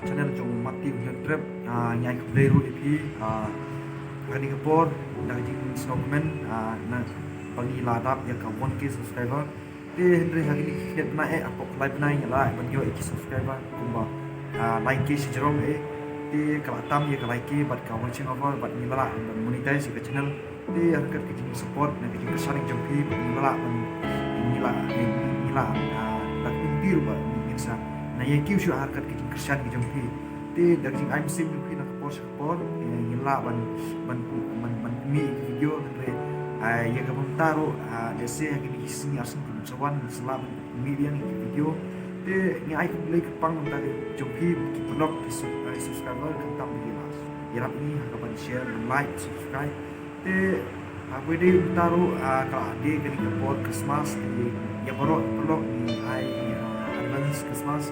channel Jong mati hujan trip nyai khublei ru ipi kani kapor Ka Jing snowman na pangi ladap ya ka 1k subscriber te Henry hari ni hit na apa live na nyala ban yo 1k subscriber kumba like si Jong te kala tam ya ka like bat ka watching over bat ni bala ban monetize ka channel te harkat Ka Jing support na Ka Jing sharing jampi ni bala ban ni la tak impir ba ni sa na ye kiu shuh harkat Ka Jing kyrshan ki jampi te Ka Jing mynsim ni na kapor ni la ban mi video andre ya ka taru dese yang ini sini asin sawan selam million video te ni ai khublei ke pang ta jampi ki Paralok subscriber kan tam di las ya ni ka ban share like subscribe te aku di taru ka ade ke kapor Christmas ya baroh Paralok ni ai advance Christmas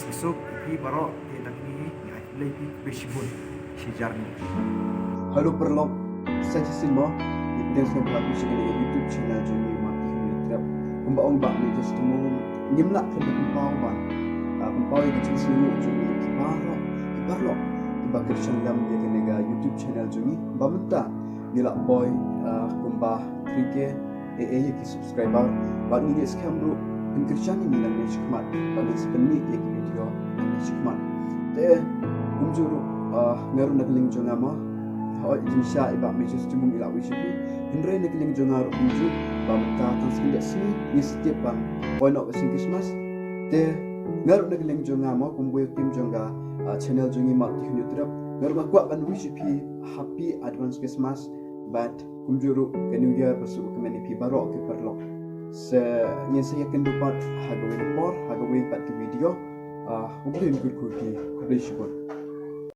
besok di baroh di tak ni ai khublei di shibun sejarah ni. Halo Paralok, saya Simba. Kita sekarang berlaku sekali YouTube channel Ngi mati YouTube. Kumbaong bak ni just temu ngim nak kena kumpau ban. Kumpau yang kecil sini Ngi Paralok. Tiba kyrshan dalam dia kena YouTube channel Ngi. Bamenta nilak boy kumbah 3k yang ki subscriber. Bak ni dia sekarang bro. Kyrshan ini dalam dia shikmat. Bagi sepenuh yang video yang shikmat. Teh kumjuru ngaruh nak link jongama. Hoi jinsha ibak mejus cumung ilak wishipi Henry nak ling jongar unju bamta tan skindak sini ni setiap bang point of Christmas te ngaru nak ling jongama kumboy tim jonga channel jongi mat di YouTube ngaru ba kwa ban wishipi happy advance Christmas but kumjuru ke new year pasu kemeni pi baroh ke Paralok se ni saya kendupat hagawe por hagawe pat ke video kumboy good shibun